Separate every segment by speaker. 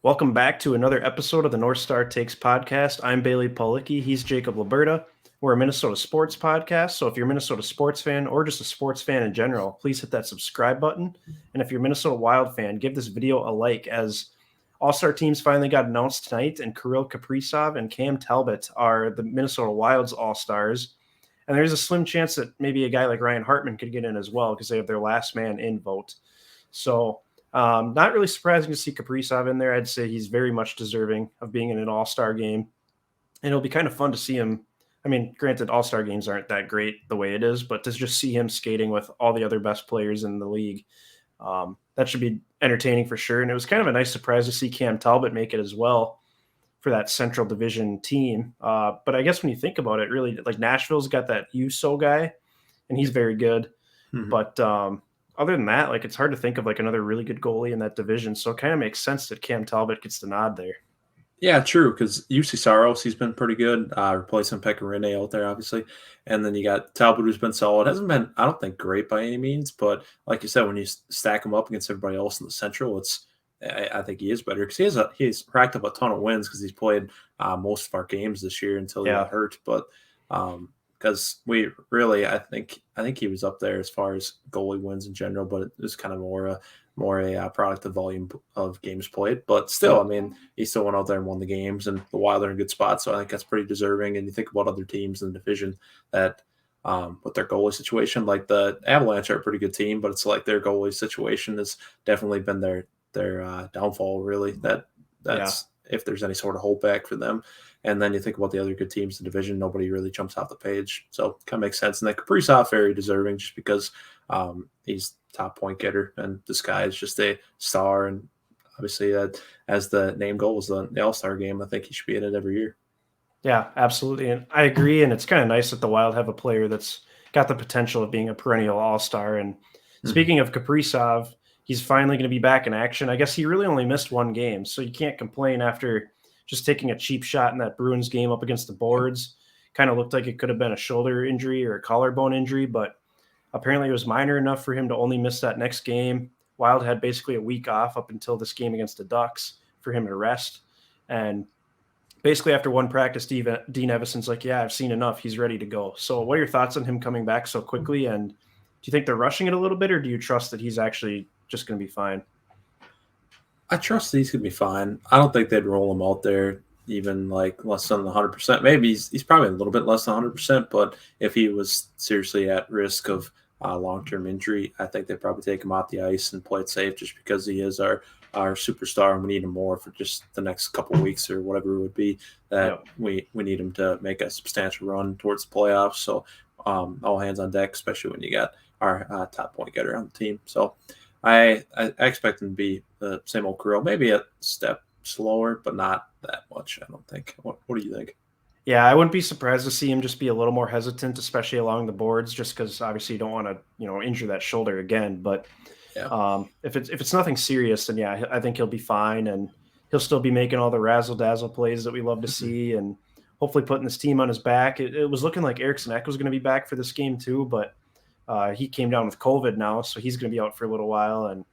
Speaker 1: Welcome back to another episode of the North Star Takes podcast. I'm Bailey Policki. He's Jacob Liberta. We're a Minnesota sports podcast. So if you're a Minnesota sports fan or just a sports fan in general, please hit that subscribe button. And if you're a Minnesota Wild fan, give this video a like, as All-Star teams finally got announced tonight, and Kirill Kaprizov and Cam Talbot are the Minnesota Wild's All-Stars. And there's a slim chance that maybe a guy like Ryan Hartman could get in as well, because they have their last man in vote. So not really surprising to see Kaprizov in there. I'd say he's very much deserving of being in an all-star game. And it'll be kind of fun to see him. I mean, granted, all-star games aren't that great the way it is, but to just see him skating with all the other best players in the league, that should be entertaining for sure. And it was kind of a nice surprise to see Cam Talbot make it as well for that Central Division team. But I guess when you think about it, really, like Nashville's got that USO guy, and he's very good.
Speaker 2: Mm-hmm.
Speaker 1: But other than that, like, it's hard to think of like another really good goalie in that division. So it kind of makes sense that Cam Talbot gets the nod there.
Speaker 2: Yeah, true, because UC Saros, he's been pretty good, replacing Pecorine out there, obviously. And then you got Talbot, who's been solid. Hasn't been, I don't think, great by any means, but like you said, when you stack him up against everybody else in the Central, I think he is better, because he's racked up a ton of wins because he's played most of our games this year until he got hurt. But because we really, I think he was up there as far as goalie wins in general, but it was kind of more a product of volume of games played. But still, I mean, he still went out there and won the games, and the Wild are in a good spot. So I think that's pretty deserving. And you think about other teams in the division that with their goalie situation, like the Avalanche are a pretty good team, but it's like their goalie situation has definitely been their downfall, really. That's if there's any sort of holdback for them. And then you think about the other good teams in the division, nobody really jumps off the page. So it kind of makes sense. And then Kaprizov, very deserving, just because he's top point getter, and this guy is just a star. And obviously, as the name goes, the All-Star game, I think he should be in it every year.
Speaker 1: Yeah, absolutely. And I agree. And it's kind of nice that the Wild have a player that's got the potential of being a perennial all-star. And speaking of Kaprizov, he's finally going to be back in action. I guess he really only missed one game, so you can't complain after just taking a cheap shot in that Bruins game up against the boards. Kind of looked like it could have been a shoulder injury or a collarbone injury, but apparently it was minor enough for him to only miss that next game. Wild had basically a week off up until this game against the Ducks for him to rest. And basically after one practice, Dean Evason's like, yeah, I've seen enough. He's ready to go. So what are your thoughts on him coming back so quickly? And do you think they're rushing it a little bit, or do you trust that he's actually just going to be fine?
Speaker 2: I trust that he's going to be fine. I don't think they'd roll him out there even like less than 100%. Maybe he's probably a little bit less than 100%, but if he was seriously at risk of long-term injury, I think they'd probably take him off the ice and play it safe, just because he is our superstar, and we need him more for just the next couple of weeks or whatever it would be that we need him to make a substantial run towards the playoffs. So all hands on deck, especially when you got our top point getter on the team. So I expect him to be the same old Kirill, maybe a step slower, but not that much, I don't think. What do you think?
Speaker 1: Yeah, I wouldn't be surprised to see him just be a little more hesitant, especially along the boards, just because obviously you don't want to, injure that shoulder again. But if it's nothing serious, then yeah, I think he'll be fine, and he'll still be making all the razzle dazzle plays that we love to see, and hopefully putting this team on his back. It was looking like Eriksson Ek was going to be back for this game too, but he came down with COVID now, so he's going to be out for a little while. And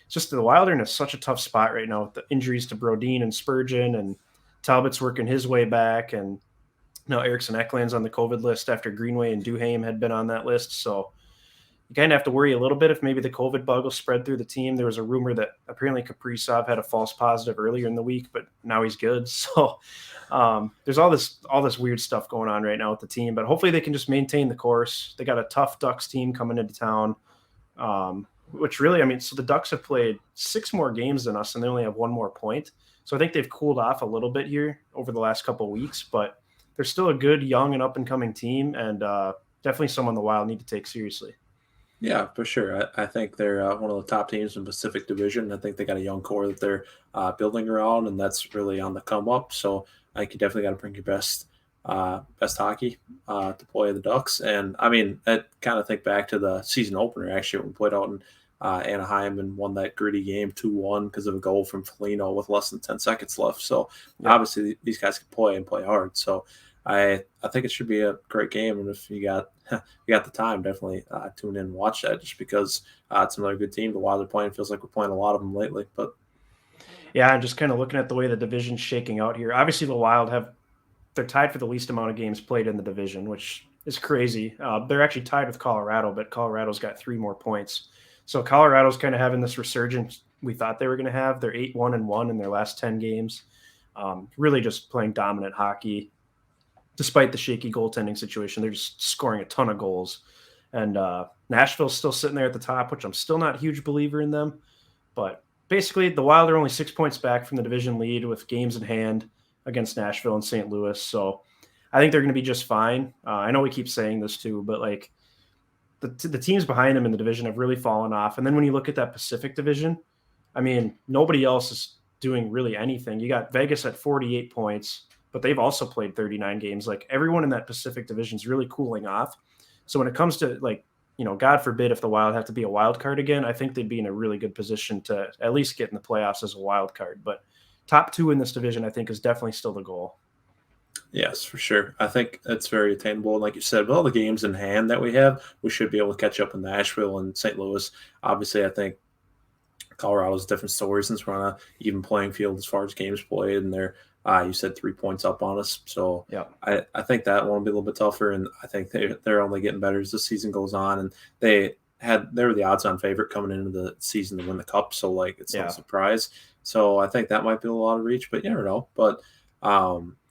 Speaker 1: it's just the Wild are in such a tough spot right now with the injuries to Brodin and Spurgeon, and Talbot's working his way back, and now Eriksson Ek lands on the COVID list after Greenway and Duhaime had been on that list. So you kind of have to worry a little bit if maybe the COVID bug will spread through the team. There was a rumor that apparently Kaprizov had a false positive earlier in the week, but now he's good. So there's all this weird stuff going on right now with the team, but hopefully they can just maintain the course. They got a tough Ducks team coming into town, which really, I mean, so the Ducks have played 6 more games than us, and they only have 1 more point. So I think they've cooled off a little bit here over the last couple of weeks, but they're still a good, young, and up-and-coming team, and definitely someone the Wild need to take seriously.
Speaker 2: Yeah, for sure. I think they're one of the top teams in the Pacific Division. I think they got a young core that they're building around, and that's really on the come up. So I think you definitely got to bring your best hockey to play the Ducks. And I mean, I kind of think back to the season opener, actually, when we played out in Anaheim and won that gritty game 2-1 because of a goal from Foligno with less than 10 seconds left. So obviously these guys can play and play hard. So I think it should be a great game, and if you got the time, definitely tune in and watch that, just because it's another good team. The Wild are playing, feels like we're playing a lot of them lately. But
Speaker 1: Yeah, I'm just kind of looking at the way the division's shaking out here. Obviously, the Wild they're tied for the least amount of games played in the division, which is crazy. They're actually tied with Colorado, but Colorado's got 3 more points. So Colorado's kind of having this resurgence we thought they were going to have. They're 8-1-1 in their last 10 games. Really just playing dominant hockey. Despite the shaky goaltending situation, they're just scoring a ton of goals. And Nashville's still sitting there at the top, which I'm still not a huge believer in them. But basically, the Wild are only 6 points back from the division lead with games in hand against Nashville and St. Louis. So I think they're going to be just fine. I know we keep saying this too, but like the teams behind them in the division have really fallen off. And then when you look at that Pacific division, I mean, nobody else is doing really anything. You got Vegas at 48 points, but they've also played 39 games. Like everyone in that Pacific division is really cooling off. So when it comes to like, God forbid if the Wild have to be a wild card again, I think they'd be in a really good position to at least get in the playoffs as a wild card. But top 2 in this division, I think, is definitely still the goal.
Speaker 2: Yes, for sure. I think it's very attainable. And like you said, with all the games in hand that we have, we should be able to catch up in Nashville and St. Louis. Obviously, I think Colorado's a different story since we're on an even playing field as far as games played, and they're you said 3 points up on us. So
Speaker 1: yeah,
Speaker 2: I think that one will be a little bit tougher, and I think they're only getting better as the season goes on. And they were the odds-on favorite coming into the season to win the cup, so like it's no surprise. So I think that might be a lot of reach, but you never know. But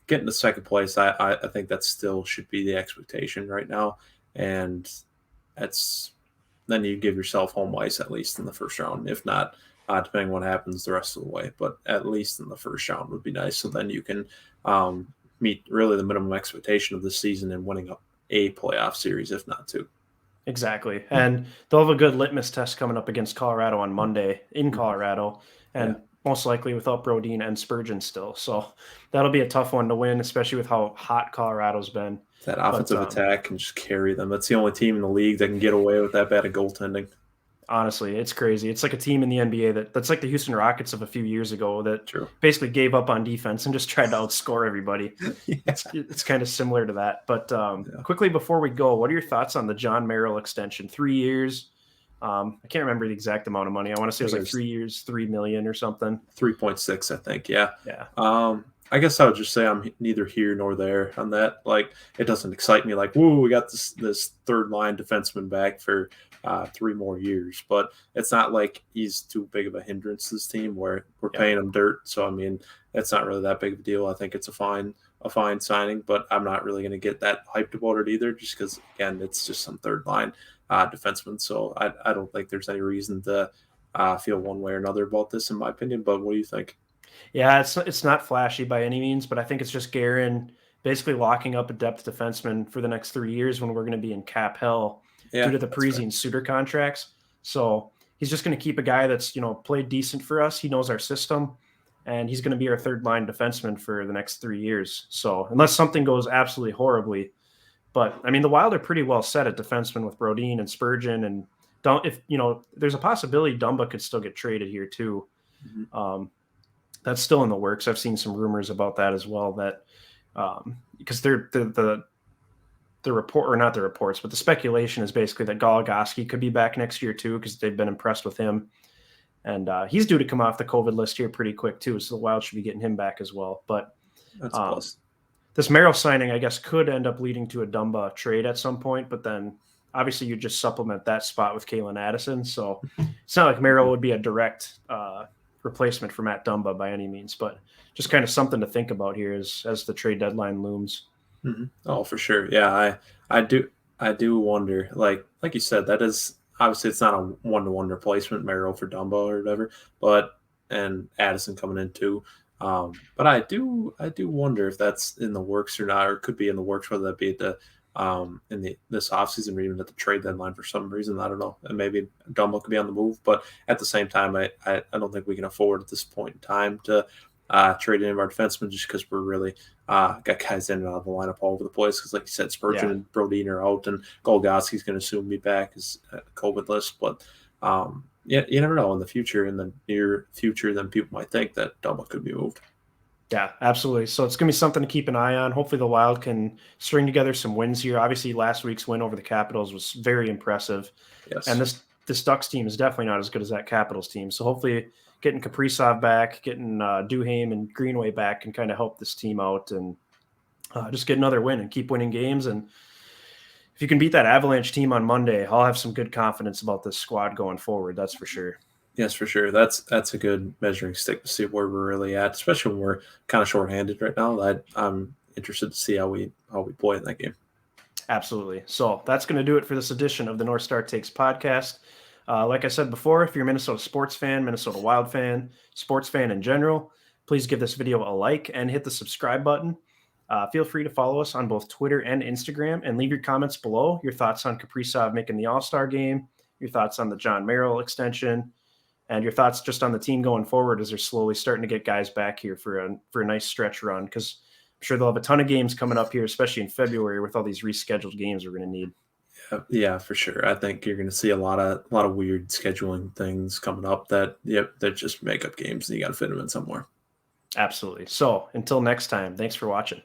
Speaker 2: getting to second place, I think that still should be the expectation right now, and then you give yourself home ice at least in the first round, if not, depending on what happens the rest of the way. But at least in the first round would be nice. So then you can meet really the minimum expectation of the season and winning a playoff series, if not 2.
Speaker 1: Exactly. And they'll have a good litmus test coming up against Colorado on Monday in Colorado, and most likely without Brodin and Spurgeon still. So that'll be a tough one to win, especially with how hot Colorado's been.
Speaker 2: That offensive attack can just carry them. That's the only team in the league that can get away with that bad of goaltending.
Speaker 1: Honestly, it's crazy. It's like a team in the NBA that's like the Houston Rockets of a few years ago that basically gave up on defense and just tried to outscore everybody. It's kind of similar to that. But quickly before we go, what are your thoughts on the John Merrill extension? 3 years. I can't remember the exact amount of money. I want to say it was like 3 years, $3 million or something.
Speaker 2: 3.6, I think. Yeah.
Speaker 1: Yeah.
Speaker 2: I guess I would just say I'm neither here nor there on that. Like, it doesn't excite me. Like, woo, we got this third line defenseman back for 3 more years. But it's not like he's too big of a hindrance to this team where we're paying him dirt. So I mean, it's not really that big of a deal. I think it's a fine signing, but I'm not really going to get that hyped about it either, just because again, it's just some third line defenseman. So I don't think there's any reason to feel one way or another about this, in my opinion. But what do you think?
Speaker 1: Yeah, it's not flashy by any means, but I think it's just Guerin basically locking up a depth defenseman for the next 3 years when we're going to be in cap hell due to the Parise and Suter contracts. So he's just going to keep a guy that's played decent for us. He knows our system, and he's going to be our third line defenseman for the next 3 years. So unless something goes absolutely horribly, but I mean the Wild are pretty well set at defenseman with Brodin and Spurgeon, and there's a possibility Dumba could still get traded here too.
Speaker 2: Mm-hmm.
Speaker 1: That's still in the works. I've seen some rumors about that as well, that because the report, or not the reports, but the speculation is basically that Goligoski could be back next year too, because they've been impressed with him. And he's due to come off the COVID list here pretty quick too, so the Wild should be getting him back as well. But this Merrill signing, I guess, could end up leading to a Dumba trade at some point, but then obviously you just supplement that spot with Kalen Addison. So it's not like Merrill would be a direct replacement for Matt Dumba by any means, but just kind of something to think about here as the trade deadline looms.
Speaker 2: Mm-hmm. Oh, for sure. Yeah, I do wonder, like you said, that is obviously it's not a one-to-one replacement, Merrill for Dumba or whatever, and Addison coming in too. But I do wonder if that's in the works or not, or could be in the works, whether that be at the this offseason or even at the trade deadline for some reason. I don't know. And maybe Dumba could be on the move, but at the same time, I don't think we can afford at this point in time to trade any of our defensemen, just because we're really got guys in and out of the lineup all over the place. Because like you said, Spurgeon and Brodin are out, and Goligoski's going to soon be back as COVID list. But you never know in the future, in the near future, then people might think that Dumba could be moved.
Speaker 1: Yeah, absolutely. So it's going to be something to keep an eye on. Hopefully the Wild can string together some wins here. Obviously last week's win over the Capitals was very impressive.
Speaker 2: Yes.
Speaker 1: And this this Ducks team is definitely not as good as that Capitals team. So hopefully getting Kaprizov back, getting Duhaime and Greenway back can kind of help this team out and just get another win and keep winning games. And if you can beat that Avalanche team on Monday, I'll have some good confidence about this squad going forward. That's for sure.
Speaker 2: Yes, for sure. That's a good measuring stick to see where we're really at, especially when we're kind of shorthanded right now. I'm interested to see how we play in that game.
Speaker 1: Absolutely. So that's going to do it for this edition of the North Star Takes podcast. Like I said before, if you're a Minnesota sports fan, Minnesota Wild fan, sports fan in general, please give this video a like and hit the subscribe button. Feel free to follow us on both Twitter and Instagram and leave your comments below. Your thoughts on Kaprizov making the All-Star game, your thoughts on the John Merrill extension, and your thoughts just on the team going forward as they're slowly starting to get guys back here for a nice stretch run, because I'm sure they'll have a ton of games coming up here, especially in February with all these rescheduled games we're going to need.
Speaker 2: Yeah, for sure. I think you're going to see a lot of weird scheduling things coming up that just make up games and you got to fit them in somewhere.
Speaker 1: Absolutely. So until next time, thanks for watching.